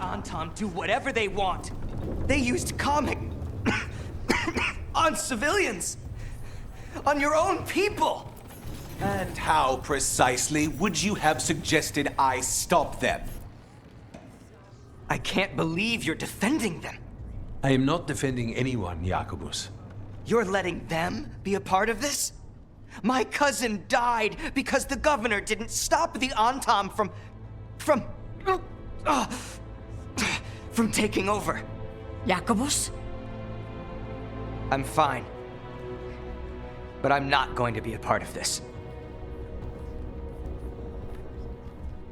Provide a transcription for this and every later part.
Antam do whatever they want. They used comic on civilians, on your own people. And how precisely would you have suggested I stop them? I can't believe you're defending them. I am not defending anyone, Jacobus. You're letting them be a part of this? My cousin died because the governor didn't stop the Antam from taking over. Jacobus? I'm fine. But I'm not going to be a part of this.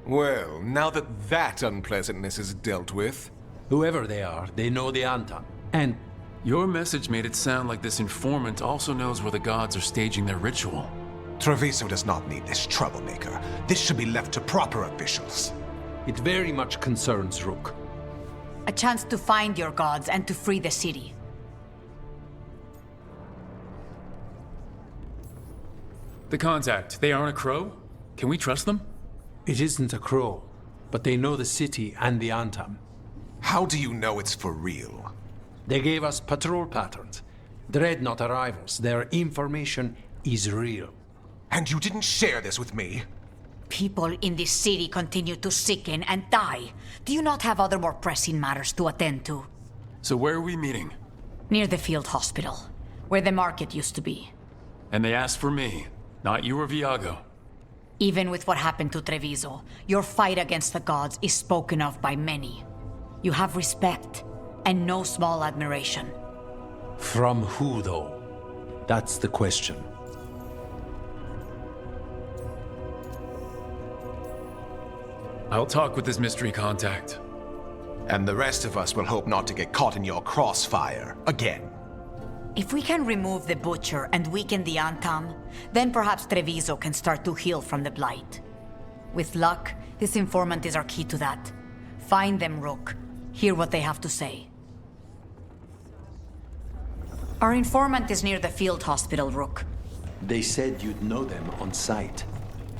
Well, now that unpleasantness is dealt with... Whoever they are, they know the Antam. And your message made it sound like this informant also knows where the gods are staging their ritual. Treviso does not need this troublemaker. This should be left to proper officials. it very much concerns Rook. A chance to find your gods and to free the city. The contact, they aren't a crow? Can we trust them? It isn't a crow, but they know the city and the Antam. How do you know it's for real? They gave us patrol patterns. Dreadnought arrivals. Their information is real. And you didn't share this with me? People in this city continue to sicken and die. Do you not have other more pressing matters to attend to? So where are we meeting? Near the field hospital, where the market used to be. And they asked for me, not you or Viago. Even with what happened to Treviso, your fight against the gods is spoken of by many. You have respect, and no small admiration. From who, though? That's the question. I'll talk with this mystery contact. And the rest of us will hope not to get caught in your crossfire again. If we can remove the Butcher and weaken the Antam, then perhaps Treviso can start to heal from the Blight. With luck, this informant is our key to that. Find them, Rook. Hear what they have to say. Our informant is near the field hospital, Rook. They said you'd know them on sight.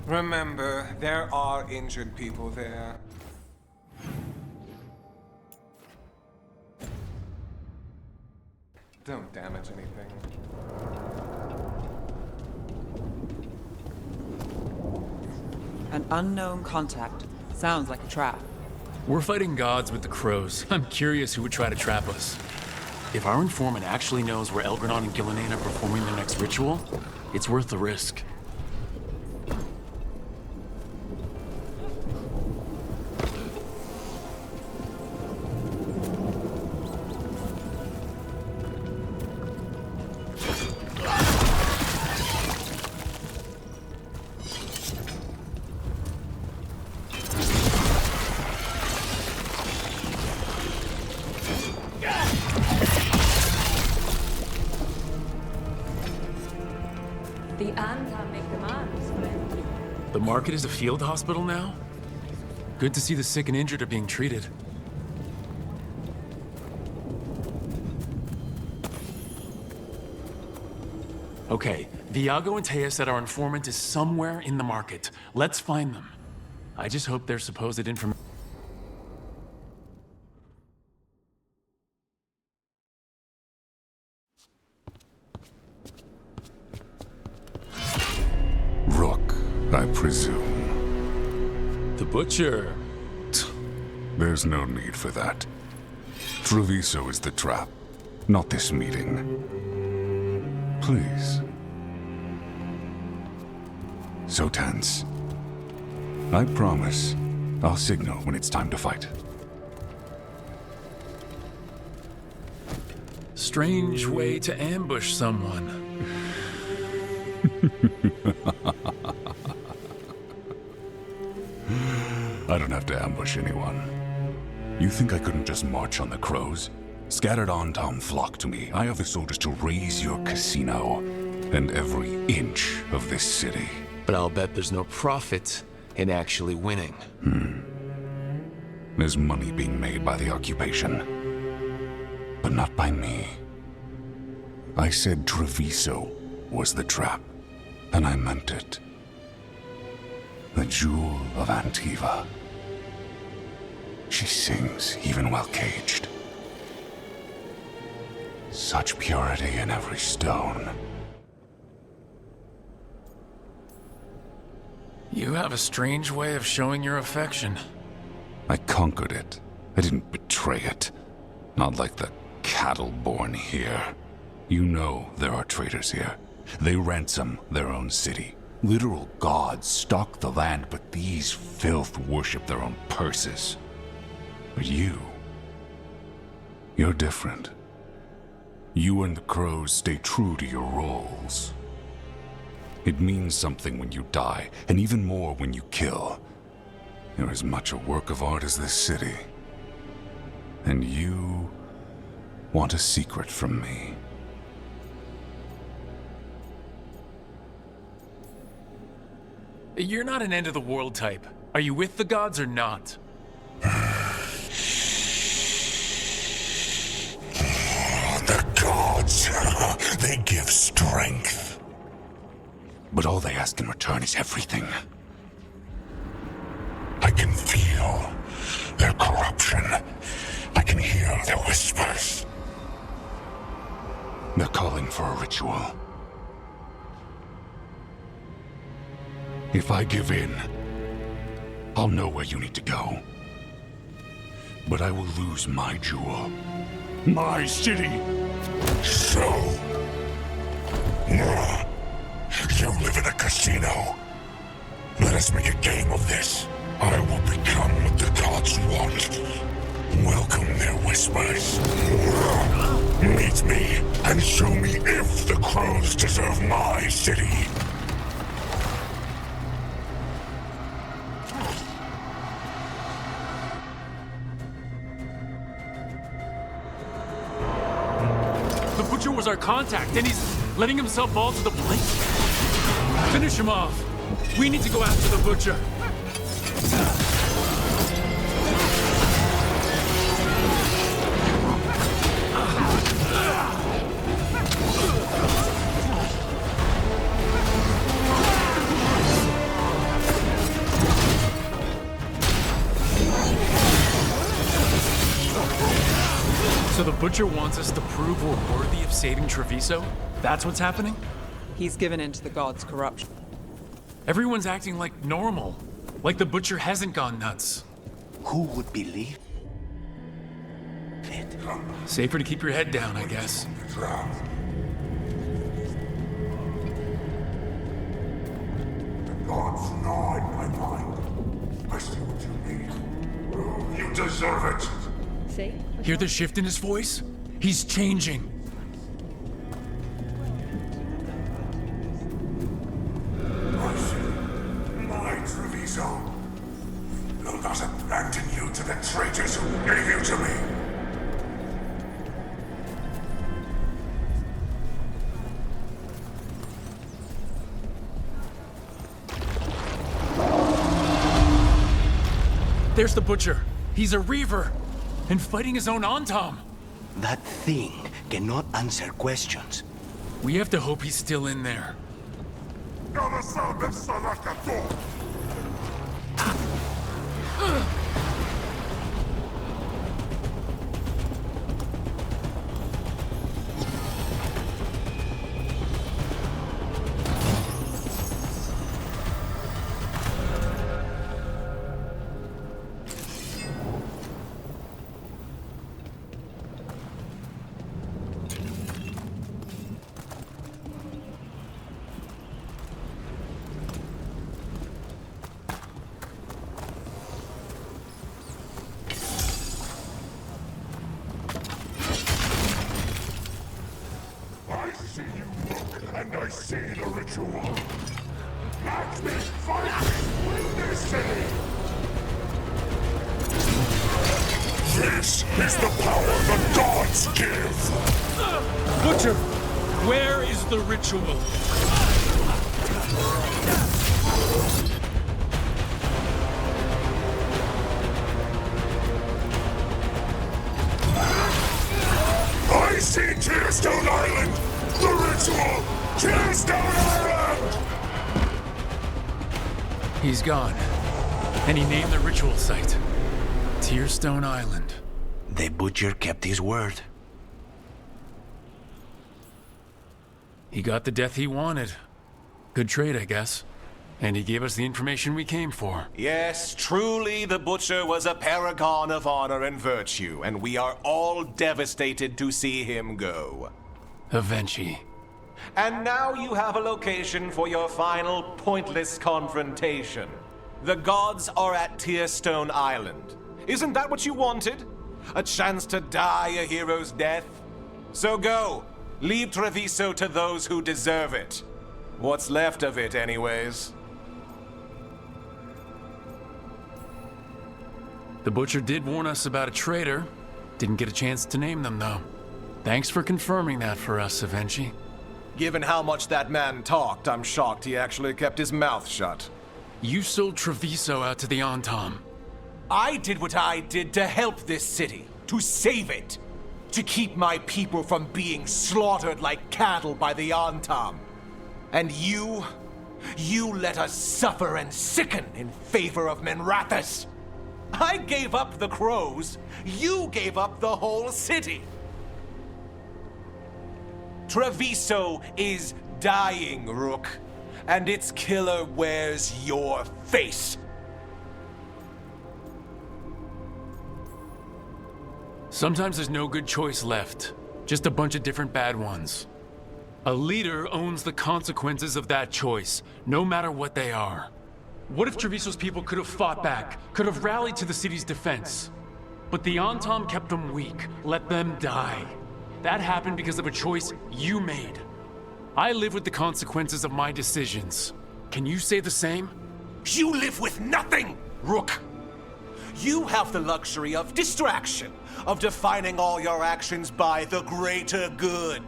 Remember, there are injured people there. Don't damage anything. An unknown contact. Sounds like a trap. We're fighting gods with the crows. I'm curious who would try to trap us. If our informant actually knows where Elgranon and Gillenane are performing their next ritual, it's worth the risk. The Antam make demands, friend. The market is a field hospital now? Good to see the sick and injured are being treated. Okay, Viago and Taya said our informant is somewhere in the market. Let's find them. I just hope their supposed information... Rook, I presume. The Butcher. There's no need for that. Treviso is the trap, not this meeting. Please. So tense. I promise, I'll signal when it's time to fight. Strange way to ambush someone. I don't have to ambush anyone. You think I couldn't just march on the crows? Scattered Antam flock to me. I have the soldiers to raise your casino and every inch of this city. But I'll bet there's no profit in actually winning. There's money being made by the occupation, but not by me. I said Treviso was the trap, and I meant it. The Jewel of Antiva. She sings even while caged. Such purity in every stone. You have a strange way of showing your affection. I conquered it. I didn't betray it. Not like the cattle born here. You know there are traitors here. They ransom their own city. Literal gods stalk the land, but these filth worship their own purses. But you're different. You and the crows stay true to your roles. It means something when you die, and even more when you kill. You're as much a work of art as this city. And you want a secret from me. You're not an end-of-the-world type. Are you with the gods or not? The gods, they give strength. But all they ask in return is everything. I can feel their corruption. I can hear their whispers. They're calling for a ritual. If I give in, I'll know where you need to go. But I will lose my jewel. My city! So... you live in a casino. Let us make a game of this. I will become what the gods want. Welcome their whispers. Meet me and show me if the crows deserve my city. The Butcher was our contact, and he's letting himself fall to the plate? Finish him off. We need to go after the Butcher. So the Butcher wants us to prove we're worthy of saving Treviso? That's what's happening? He's given in to the gods' corruption. Everyone's acting like normal. Like the Butcher hasn't gone nuts. Who would believe it? Safer to keep your head down, I guess. The gods gnaw at my mind. I see what you mean. You deserve it. See? Hear the shift in his voice? He's changing. I see. My Treviso. Will not abandon you to the traitors who gave you to me. There's the Butcher. He's a Reaver. And fighting his own Antam. That thing cannot answer questions. We have to hope he's still in there. I see you look, and I see the ritual. Let me fight with this city! This is the power the gods give! Butcher! Where is the ritual? I see Tearstone Island! The ritual! Tearstone Island! He's gone. And he named the ritual site. Tearstone Island. The butcher kept his word. He got the death he wanted. Good trade, I guess. And he gave us the information we came for. Yes, truly the Butcher was a paragon of honor and virtue, and we are all devastated to see him go. Avenchi. And now you have a location for your final pointless confrontation. The gods are at Tearstone Island. Isn't that what you wanted? A chance to die a hero's death? So go. Leave Treviso to those who deserve it. What's left of it, anyways. The Butcher did warn us about a traitor. Didn't get a chance to name them, though. Thanks for confirming that for us, Avenchi. Given how much that man talked, I'm shocked he actually kept his mouth shut. You sold Treviso out to the Antam. I did what I did to help this city, to save it, to keep my people from being slaughtered like cattle by the Antam. And you let us suffer and sicken in favor of Minrathous. I gave up the crows, you gave up the whole city. Treviso is dying, Rook, and its killer wears your face. Sometimes there's no good choice left, just a bunch of different bad ones. A leader owns the consequences of that choice, no matter what they are. What if Treviso's people could have fought back, could have rallied to the city's defense? But the Antam kept them weak, let them die. That happened because of a choice you made. I live with the consequences of my decisions. Can you say the same? You live with nothing, Rook! You have the luxury of distraction, of defining all your actions by the greater good.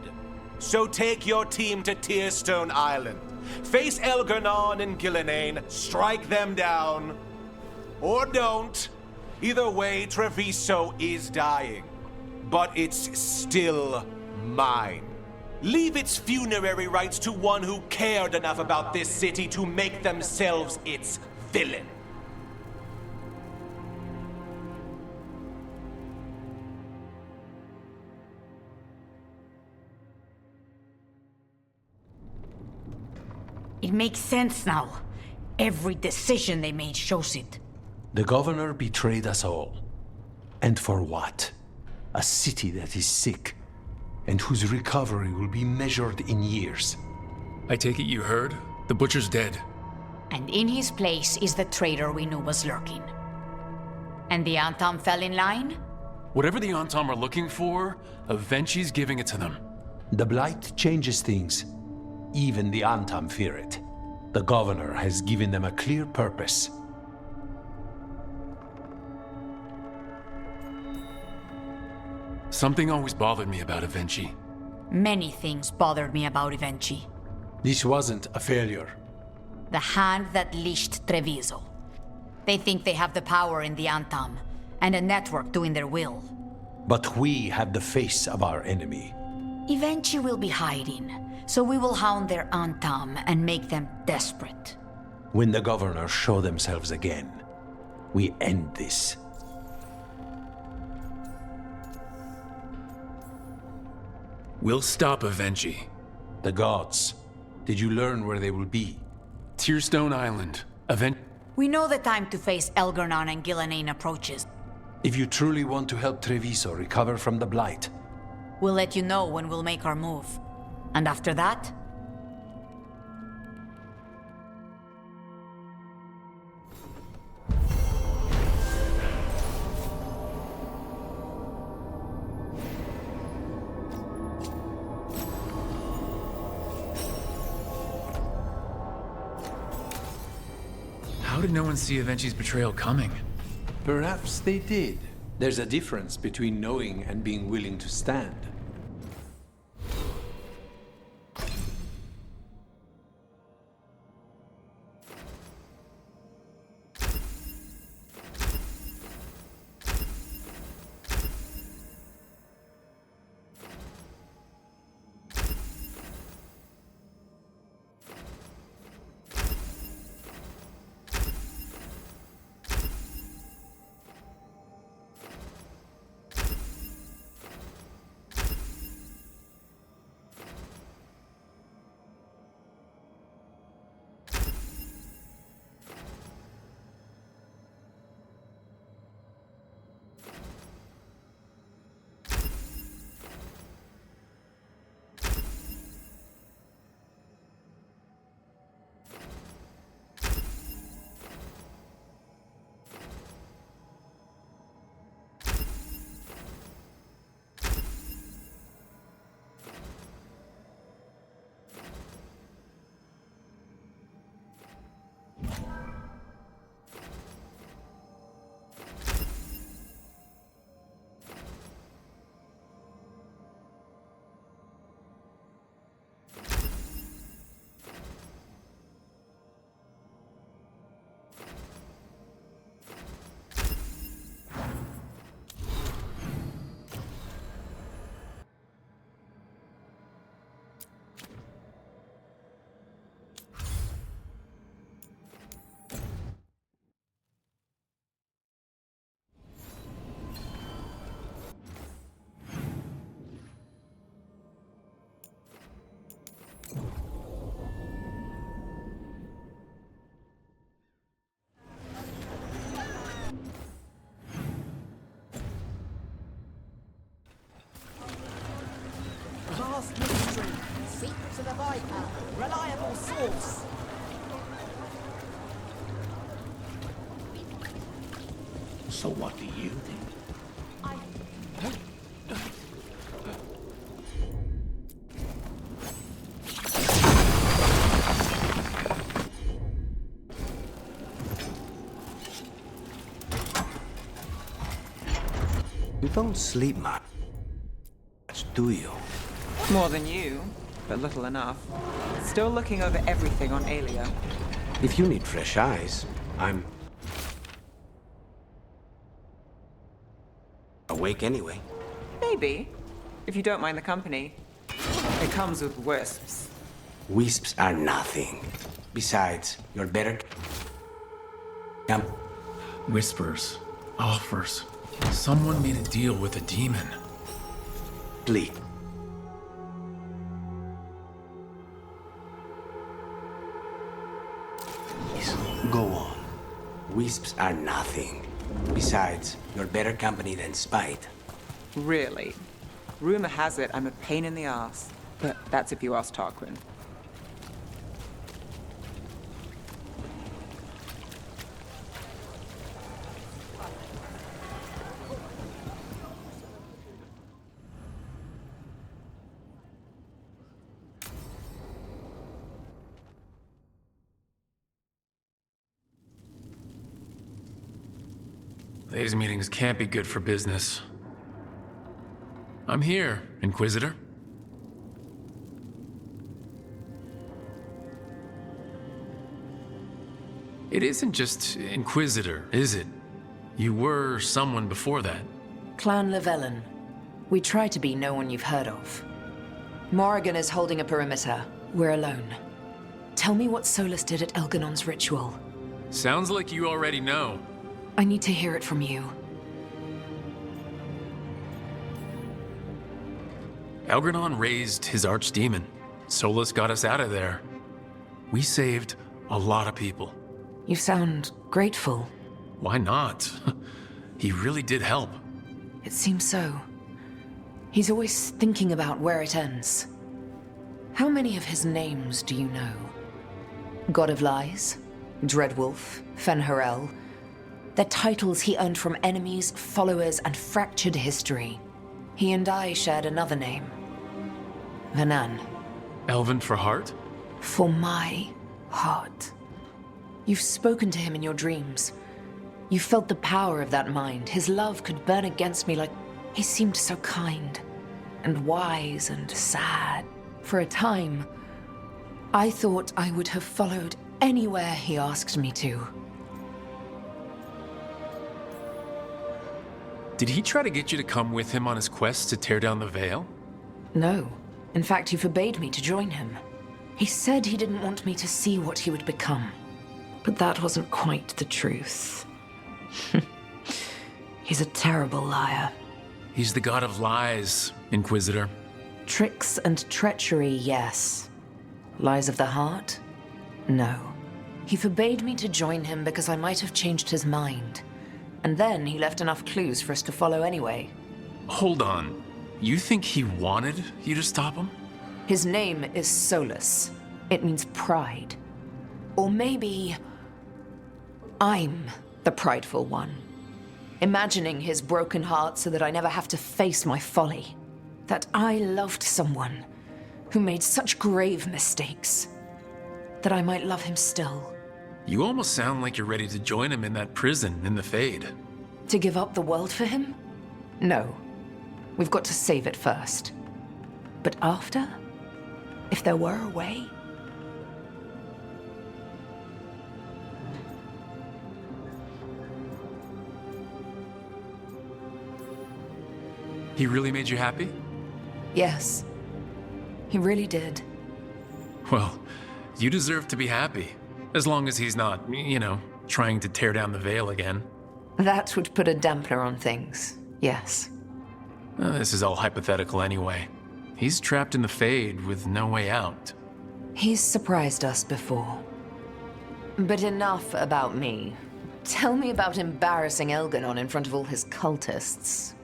So take your team to Tearstone Island. Face Elgernon and Gillenane, strike them down. Or don't. Either way, Treviso is dying. But it's still mine. Leave its funerary rites to one who cared enough about this city to make themselves its villain. It makes sense now. Every decision they made shows it. The governor betrayed us all. And for what? A city that is sick, and whose recovery will be measured in years. I take it you heard? The Butcher's dead. And in his place is the traitor we knew was lurking. And the Antam fell in line? Whatever the Antam are looking for, Avenchi's giving it to them. The Blight changes things. Even the Antam fear it. The governor has given them a clear purpose. Something always bothered me about Avenchi. Many things bothered me about Avenchi. This wasn't a failure. The hand that leashed Treviso. They think they have the power in the Antam, and a network doing their will. But we have the face of our enemy. Avenchi will be hiding, so we will hound their Antam and make them desperate. When the governors show themselves again, we end this. We'll stop Avenchi. The gods. Did you learn where they will be? Tearstone Island. We know the time to face Elgernon and Gillenane approaches. If you truly want to help Treviso recover from the Blight, we'll let you know when we'll make our move. And after that? How did no one see Avenchi's betrayal coming? Perhaps they did. There's a difference between knowing and being willing to stand. vast mystery. Secrets of the Viper. Reliable source. So what do you think? You don't sleep much, do you? More than you, but little enough. Still looking over everything on Aelia. If you need fresh eyes, I'm awake anyway. Maybe, if you don't mind the company. It comes with wisps. Wisps are nothing. Besides, you're better. Come. Whispers. Offers. Someone made a deal with a demon. Please. Go on. Wisps are nothing. Besides, you're better company than spite. Really? Rumor has it I'm a pain in the ass. But that's if you ask Tarquin. These meetings can't be good for business. I'm here, Inquisitor. It isn't just Inquisitor, is it? You were someone before that. Clan Llewellyn. We try to be no one you've heard of. Morrigan is holding a perimeter. We're alone. Tell me what Solus did at Elganon's ritual. Sounds like you already know. I need to hear it from you. Elganon raised his archdemon. Solus got us out of there. We saved a lot of people. You sound grateful. Why not? He really did help. It seems so. He's always thinking about where it ends. How many of his names do you know? God of Lies, Dreadwolf, Fen'Harel. They're titles he earned from enemies, followers, and fractured history. He and I shared another name. Vanan. Elven for heart? For my heart. You've spoken to him in your dreams. You felt the power of that mind. His love could burn against me like... He seemed so kind, and wise, and sad. For a time, I thought I would have followed anywhere he asked me to. Did he try to get you to come with him on his quest to tear down the Veil? No. In fact, he forbade me to join him. He said he didn't want me to see what he would become. But that wasn't quite the truth. He's a terrible liar. He's the god of lies, Inquisitor. Tricks and treachery, yes. Lies of the heart? No. He forbade me to join him because I might have changed his mind. And then he left enough clues for us to follow anyway. Hold on. You think he wanted you to stop him? His name is Solus. It means pride. Or maybe... I'm the prideful one. Imagining his broken heart so that I never have to face my folly. That I loved someone who made such grave mistakes. That I might love him still. You almost sound like you're ready to join him in that prison in the Fade. To give up the world for him? No. We've got to save it first. But after? If there were a way? He really made you happy? Yes. He really did. Well, you deserve to be happy. As long as he's not, trying to tear down the Veil again. That would put a dampener on things, yes. This is all hypothetical anyway. He's trapped in the Fade with no way out. He's surprised us before. But enough about me. Tell me about embarrassing Elganon in front of all his cultists.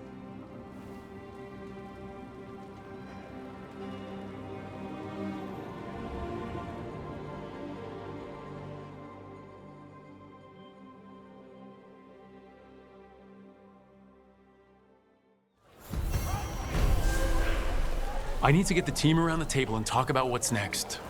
I need to get the team around the table and talk about what's next.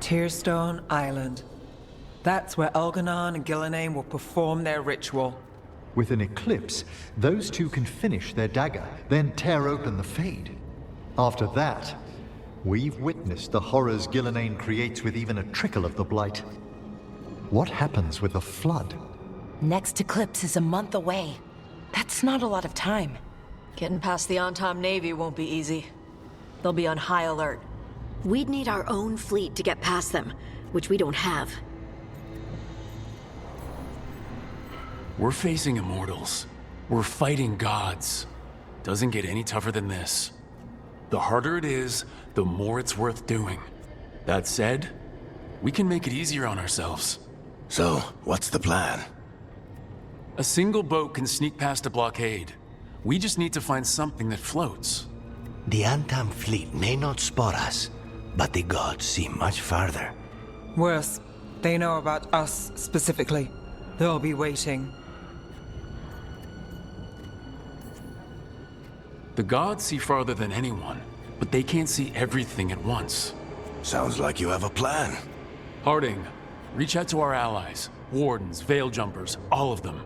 Tearstone Island. That's where Elganon and Gillenane will perform their ritual. With an eclipse, those two can finish their dagger, then tear open the Fade. After that, we've witnessed the horrors Gillenane creates with even a trickle of the Blight. What happens with a flood? Next eclipse is a month away. That's not a lot of time. Getting past the Antam Navy won't be easy. They'll be on high alert. We'd need our own fleet to get past them, which we don't have. We're facing immortals. We're fighting gods. Doesn't get any tougher than this. The harder it is, the more it's worth doing. That said, we can make it easier on ourselves. So, what's the plan? A single boat can sneak past a blockade. We just need to find something that floats. The Antam fleet may not spot us, but the gods see much farther. Worse, they know about us specifically. They'll be waiting. The gods see farther than anyone, but they can't see everything at once. Sounds like you have a plan. Harding, reach out to our allies, wardens, veil jumpers, all of them.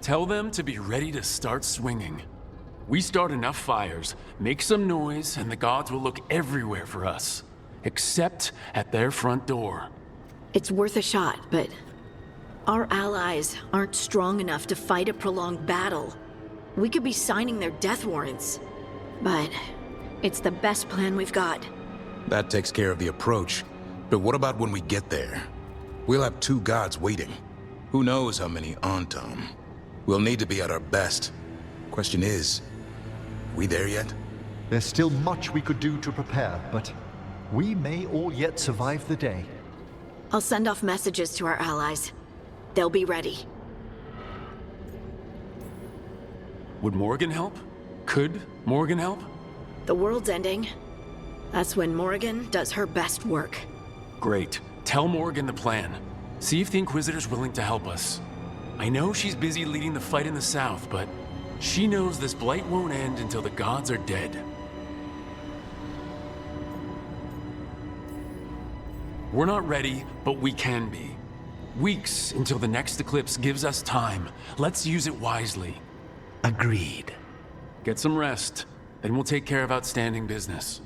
Tell them to be ready to start swinging. We start enough fires, make some noise, and the gods will look everywhere for us. Except at their front door. It's worth a shot, but our allies aren't strong enough to fight a prolonged battle. We could be signing their death warrants, but it's the best plan we've got. That takes care of the approach. But what about when we get there? We'll have two gods waiting. Who knows how many Antam? We'll need to be at our best. Question is, we there yet? There's still much we could do to prepare, but we may all yet survive the day. I'll send off messages to our allies. They'll be ready. Would Morgan help? Could Morgan help? The world's ending. That's when Morgan does her best work. Great. Tell Morgan the plan. See if the Inquisitor's willing to help us. I know she's busy leading the fight in the south, but she knows this blight won't end until the gods are dead. We're not ready, but we can be. Weeks until the next eclipse gives us time. Let's use it wisely. Agreed. Get some rest, then we'll take care of outstanding business.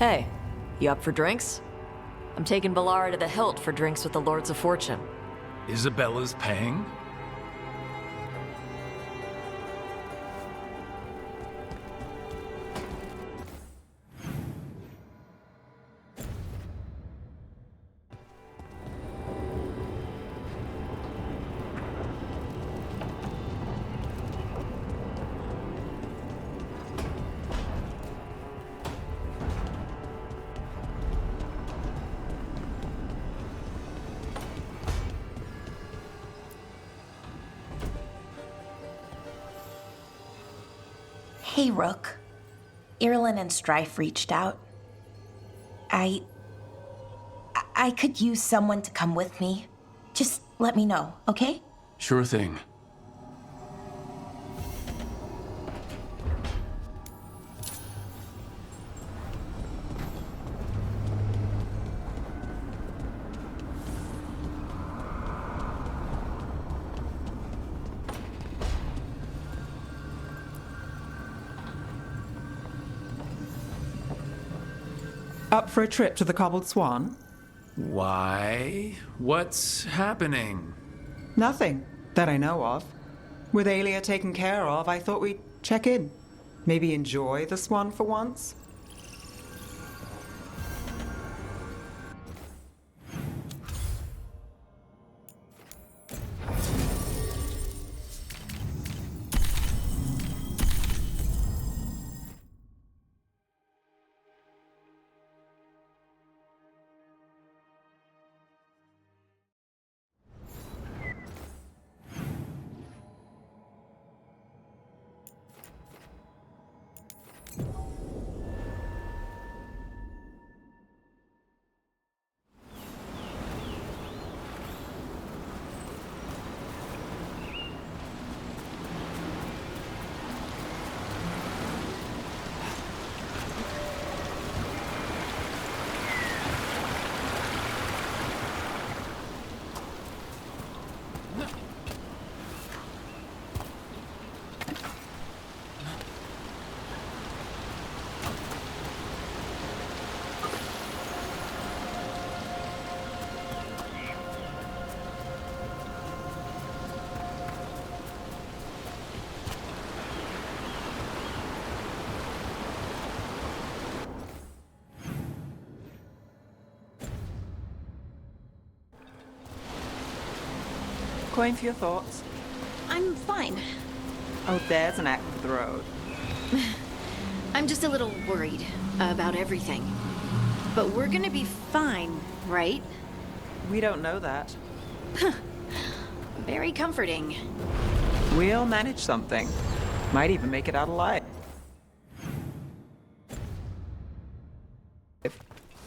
Hey, you up for drinks? I'm taking Valara to the Hilt for drinks with the Lords of Fortune. Isabella's paying? Hey, Rook. Irulan and Strife reached out. I could use someone to come with me. Just let me know, okay? Sure thing. Up for a trip to the Cobbled Swan? Why? What's happening? Nothing that I know of. With Aelia taken care of, I thought we'd check in. Maybe enjoy the Swan for once? Coin for your thoughts. I'm fine. Oh, there's an act of the road. I'm just a little worried about everything. But we're gonna be fine, right? We don't know that. Very comforting. We'll manage something. Might even make it out alive.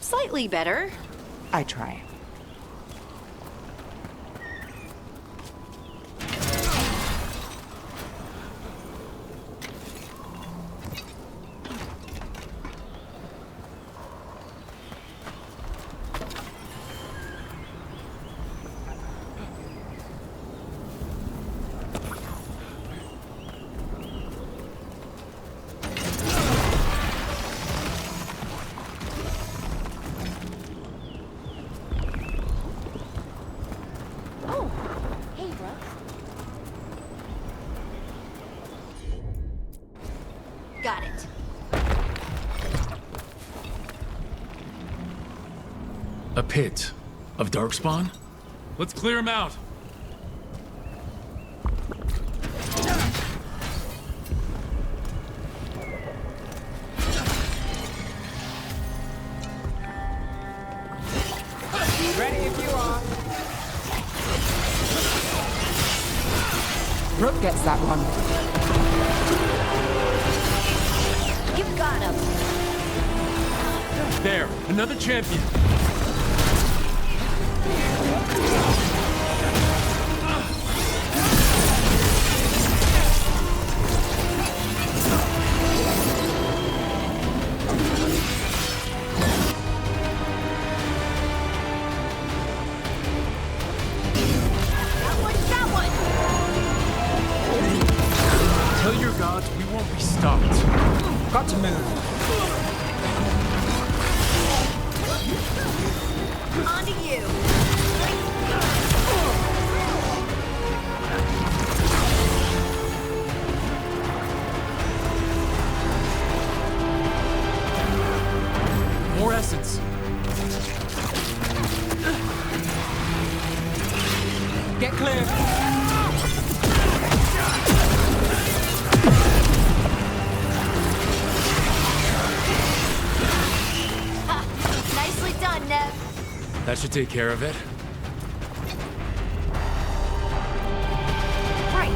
Slightly better. I try. Got it. A pit of Darkspawn? Let's clear him out. Ready if you are. Rook gets that one. You got him. There, another champion. Tell your gods we won't be stopped. Got to move. On to you. More essence. Get clear. Nicely done, Nev. That should take care of it. Right.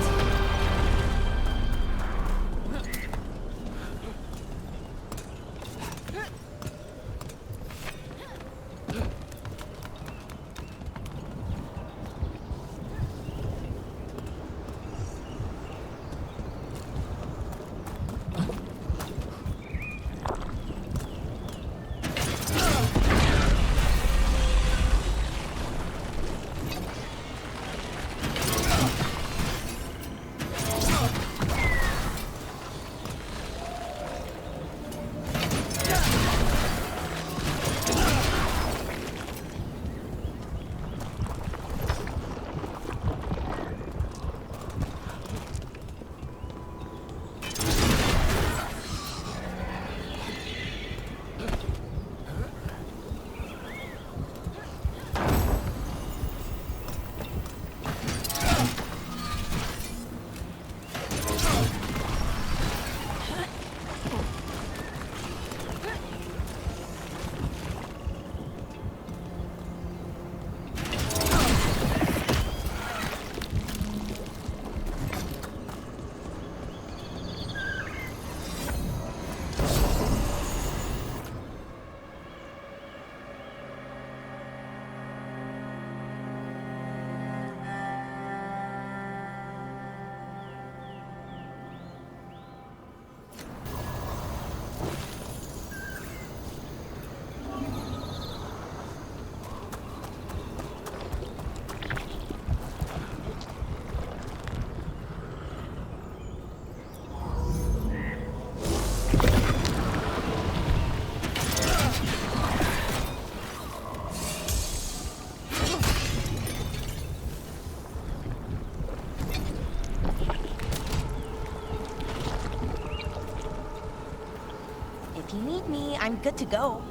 If you need me, I'm good to go.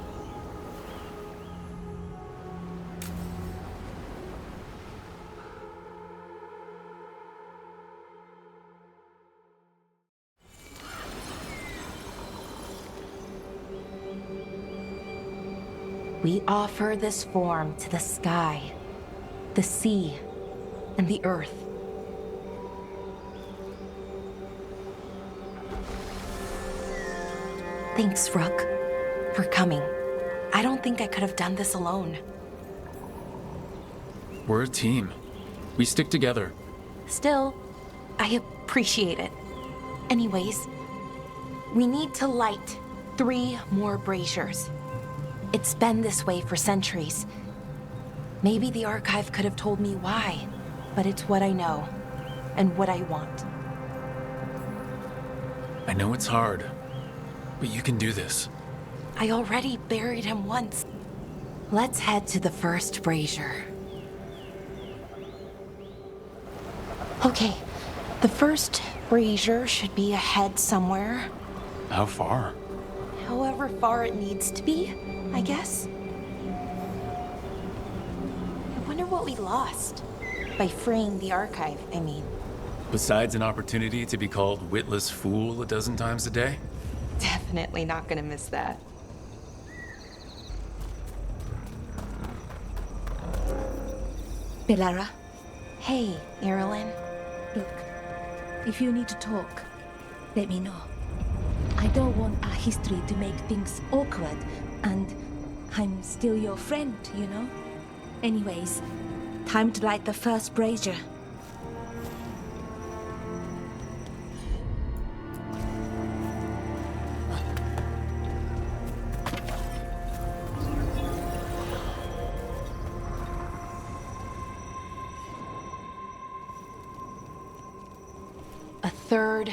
We offer this form to the sky, the sea, and the earth. Thanks, Rook, for coming. I don't think I could have done this alone. We're a team. We stick together. Still, I appreciate it. Anyways, we need to light 3 more braziers. It's been this way for centuries. Maybe the Archive could have told me why, but it's what I know, and what I want. I know it's hard, but you can do this. I already buried him once. Let's head to the first brazier. Okay, the first brazier should be ahead somewhere. How far? However far it needs to be, I guess. I wonder what we lost. By freeing the Archive, I mean. Besides an opportunity to be called witless fool a dozen times a day? Definitely not gonna miss that. Belara, Hey, Irulan. look, if you need to talk, let me know. I don't want our history to make things awkward, and I'm still your friend, you know? Anyways, time to light the first brazier. A third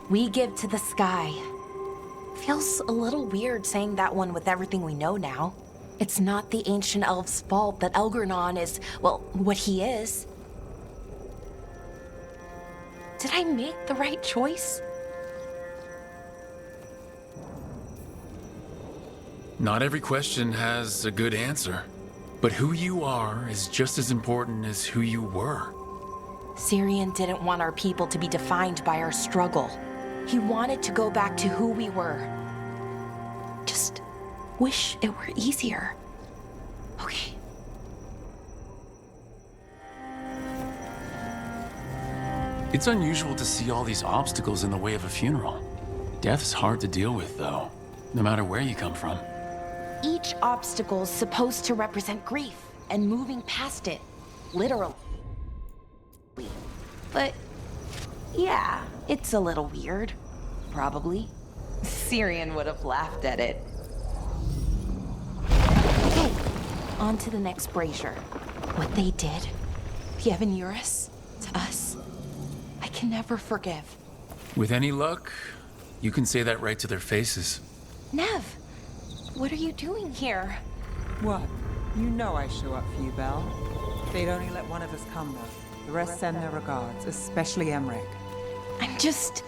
we give to the sky. Feels a little weird saying that one with everything we know now. It's not the ancient elf's fault that Elgernon is, well, what he is. Did I make the right choice? Not every question has a good answer, but who you are is just as important as who you were. Syrian didn't want our people to be defined by our struggle. He wanted to go back to who we were. Just wish it were easier. Okay. It's unusual to see all these obstacles in the way of a funeral. Death's hard to deal with, though, no matter where you come from. Each obstacle's supposed to represent grief and moving past it, literally. But yeah, it's a little weird. Probably. Syrian would have laughed at it. Okay, on to the next brazier. What they did, the Evanurus, to us, I can never forgive. With any luck, you can say that right to their faces. Nev, what are you doing here? What? You know I show up for you, Belle. They'd only let one of us come, though. The rest send their regards, especially Emmerich. I'm just...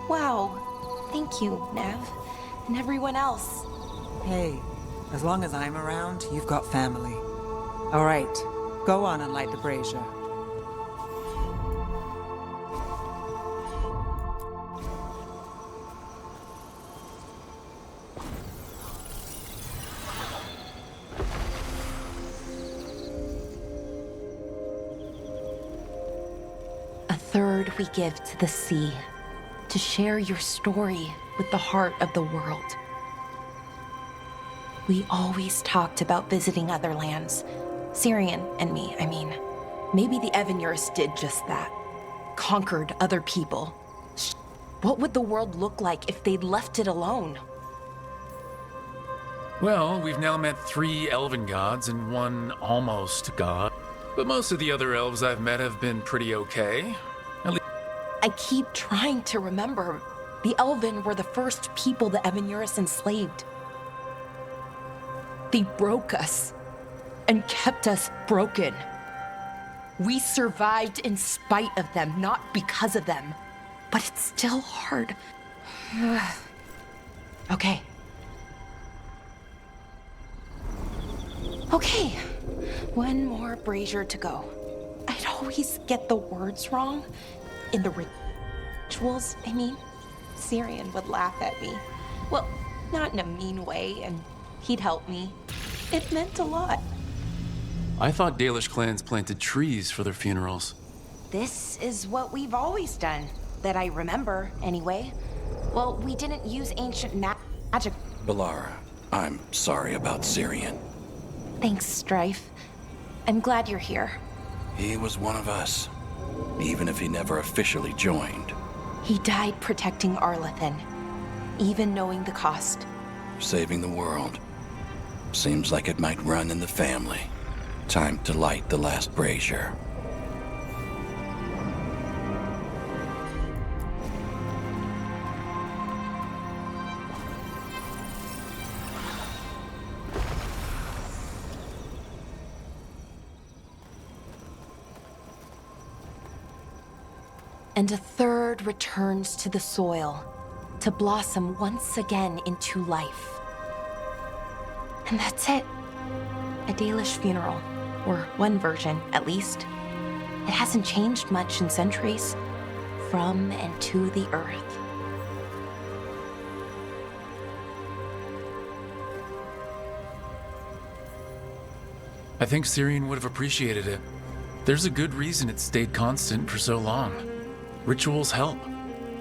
Wow. Thank you, Nev. And everyone else. Hey, as long as I'm around, you've got family. All right, go on and light the brazier. Third, we give to the sea, to share your story with the heart of the world. We always talked about visiting other lands. Syrian and me, I mean. Maybe the Evanurus did just that. Conquered other people. What would the world look like if they'd left it alone? Well, we've now met 3 elven gods and 1 almost god. But most of the other elves I've met have been pretty okay. I keep trying to remember. The Elven were the first people the Evanurus enslaved. They broke us and kept us broken. We survived in spite of them, not because of them. But it's still hard. Okay, Okay, one more brazier to go. I'd always get the words wrong. In the rituals, I mean. Syrian would laugh at me. Well, not in a mean way, and he'd help me. It meant a lot. I thought Dalish clans planted trees for their funerals. This is what we've always done, that I remember, anyway. Well, we didn't use ancient magic. Balara, I'm sorry about Syrian. Thanks, Strife. I'm glad you're here. He was one of us, even if he never officially joined. He died protecting Arlathan, even knowing the cost. Saving the world. Seems like it might run in the family. Time to light the last brazier. And a third returns to the soil, to blossom once again into life. And that's it. A Dalish funeral, or one version, at least. It hasn't changed much in centuries, from and to the earth. I think Syrian would have appreciated it. There's a good reason it stayed constant for so long. Rituals help.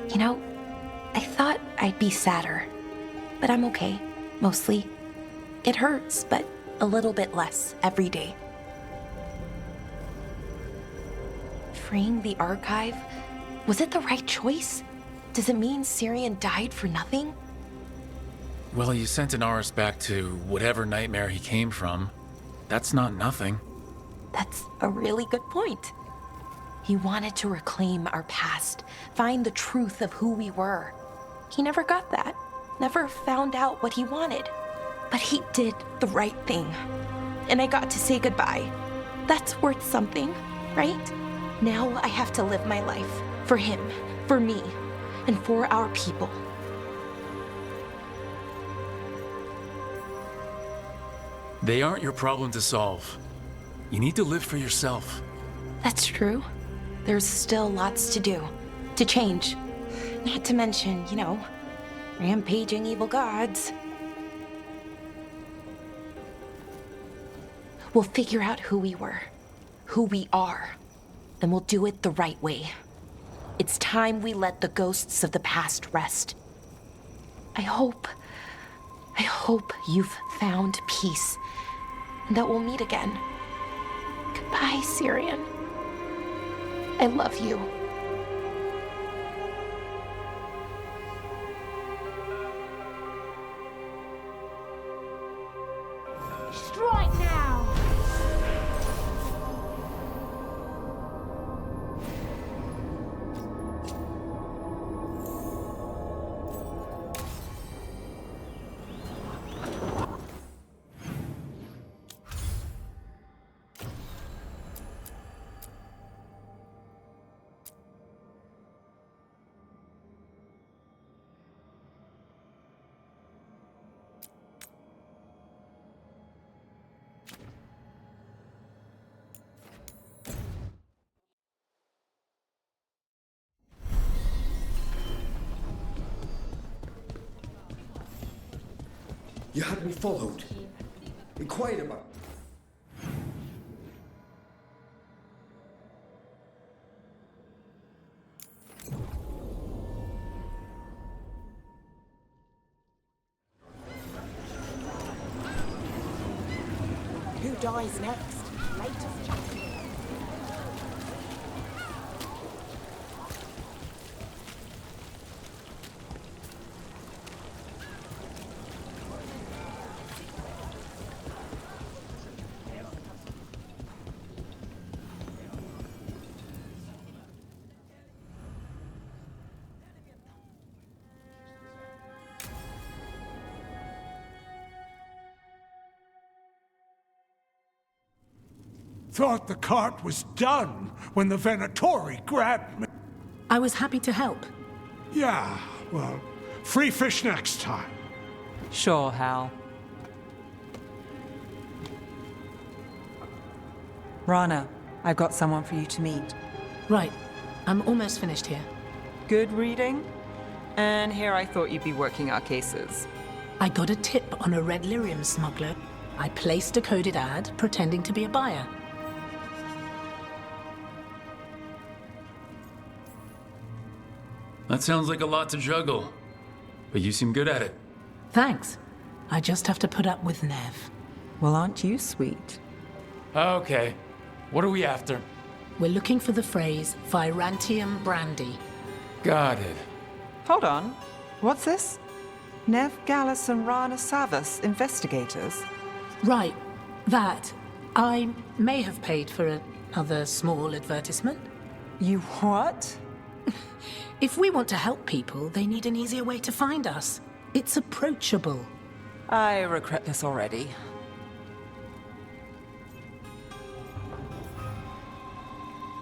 You know, I thought I'd be sadder, but I'm okay, mostly. It hurts, but a little bit less every day. Freeing the archive, was it the right choice? Does it mean Syrian died for nothing? Well, you sent Inaris back to whatever nightmare he came from. That's not nothing. That's a really good point. He wanted to reclaim our past, find the truth of who we were. He never got that, never found out what he wanted. But he did the right thing. And I got to say goodbye. That's worth something, right? Now I have to live my life for him, for me, and for our people. They aren't your problem to solve. You need to live for yourself. That's true. There's still lots to do, to change. Not to mention, you know, rampaging evil gods. We'll figure out who we were, who we are, and we'll do it the right way. It's time we let the ghosts of the past rest. I hope you've found peace, and that we'll meet again. Goodbye, Syrian. I love you. Strike now! You had me followed. Inquired about. Who dies next? Latest chapter. Thought the cart was done when the Venatori grabbed me. I was happy to help. Yeah, well, free fish next time. Sure, Hal. Rana, I've got someone for you to meet. Right. I'm almost finished here. Good reading? And here I thought you'd be working our cases. I got a tip on a red lyrium smuggler. I placed a coded ad pretending to be a buyer. That sounds like a lot to juggle, but you seem good at it. Thanks. I just have to put up with Nev. Well, aren't you sweet? Okay. What are we after? We're looking for the phrase Virantium brandy. Got it. Hold on. What's this? Nev Gallus and Rana Savas, investigators. Right. That. I may have paid for another small advertisement. You what? If we want to help people, they need an easier way to find us. It's approachable. I regret this already.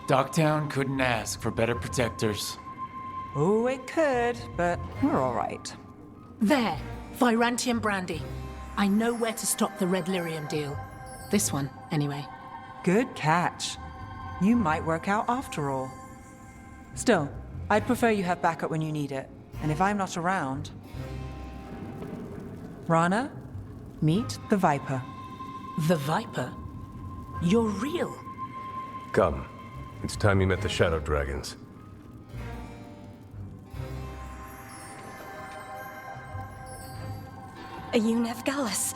Docktown couldn't ask for better protectors. Oh, it could, but we're all right. There. Virantium brandy. I know where to stop the red lyrium deal. This one, anyway. Good catch. You might work out after all. Still, I'd prefer you have backup when you need it. And if I'm not around... Rana, meet the Viper. The Viper? You're real? Come. It's time you met the Shadow Dragons. Are you Nev Gallus?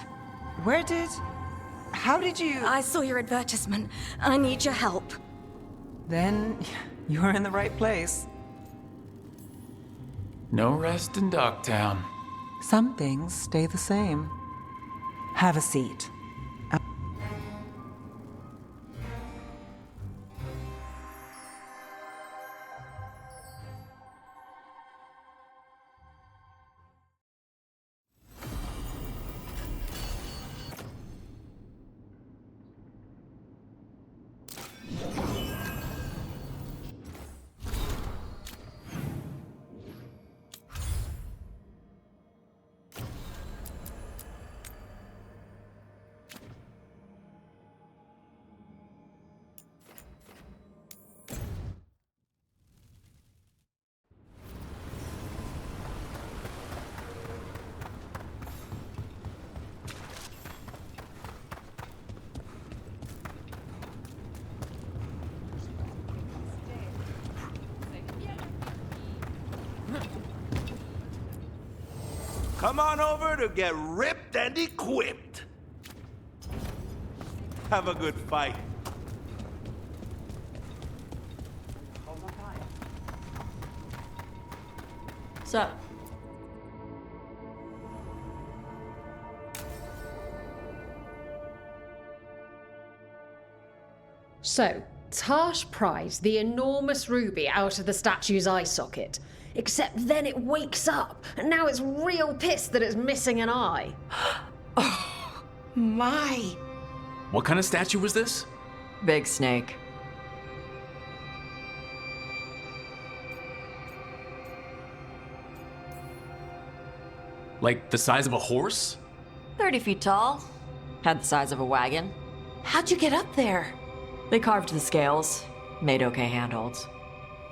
How did you... I saw your advertisement. I need your help. Then you're in the right place. No rest in Docktown. Some things stay the same. Have a seat. Come on over to get ripped and equipped. Have a good fight. So, Tarsh pries the enormous ruby out of the statue's eye socket. Except then it wakes up, and now it's real pissed that it's missing an eye. Oh, my. What kind of statue was this? Big snake. Like the size of a horse? 30 feet tall. Had the size of a wagon. How'd you get up there? They carved the scales. Made okay handholds.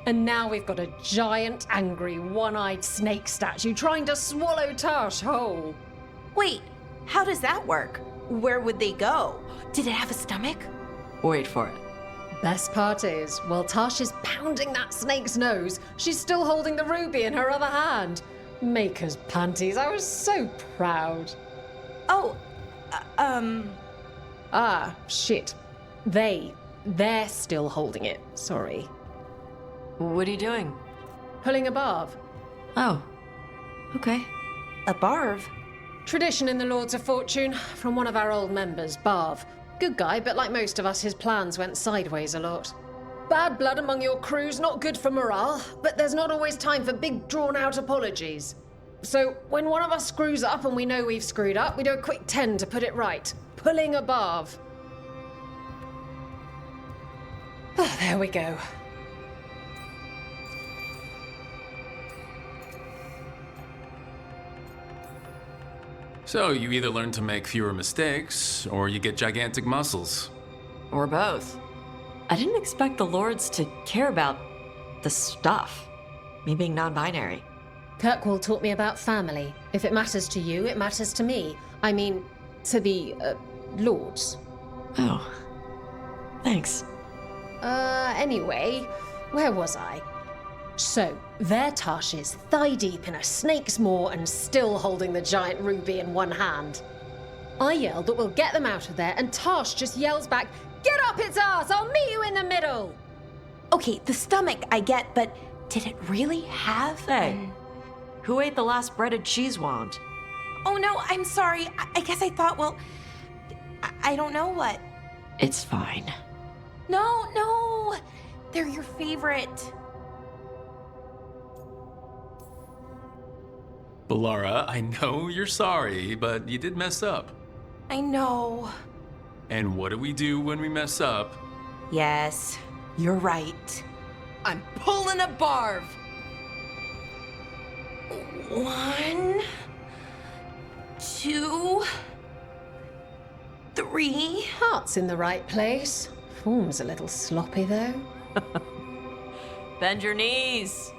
And now we've got a giant, angry, one-eyed snake statue trying to swallow Tarsh whole. Wait, how does that work? Where would they go? Did it have a stomach? Wait for it. Best part is, while Tarsh is pounding that snake's nose, she's still holding the ruby in her other hand. Maker's panties, I was so proud. Oh, Ah, shit. They're still holding it, sorry. What are you doing? Pulling a Bharv. Oh. Okay. A Bharv? Tradition in the Lords of Fortune, from one of our old members, Bharv. Good guy, but like most of us, his plans went sideways a lot. Bad blood among your crew's not good for morale, but there's not always time for big, drawn-out apologies. So, when one of us screws up and we know we've screwed up, we do a quick 10 to put it right. Pulling a Bharv. Oh, there we go. So, you either learn to make fewer mistakes, or you get gigantic muscles. Or both. I didn't expect the Lords to care about the stuff. Me being non-binary. Kirkwall taught me about family. If it matters to you, it matters to me. I mean, to the, Lords. Oh. Thanks. Anyway, where was I? So, there Tash is, thigh-deep in a snake's maw and still holding the giant ruby in one hand. I yell that we'll get them out of there, and Tash just yells back, "Get up its ass! I'll meet you in the middle!" Okay, the stomach I get, but did it really have... Hey, who ate the last breaded cheese wand? Oh no, I'm sorry. I guess I thought, well... I don't know what... It's fine. No! They're your favorite. Balara, I know you're sorry, but you did mess up. I know. And what do we do when we mess up? Yes, you're right. I'm pulling a Bharv. 1, 2, 3. Heart's in the right place. Form's a little sloppy, though. Bend your knees.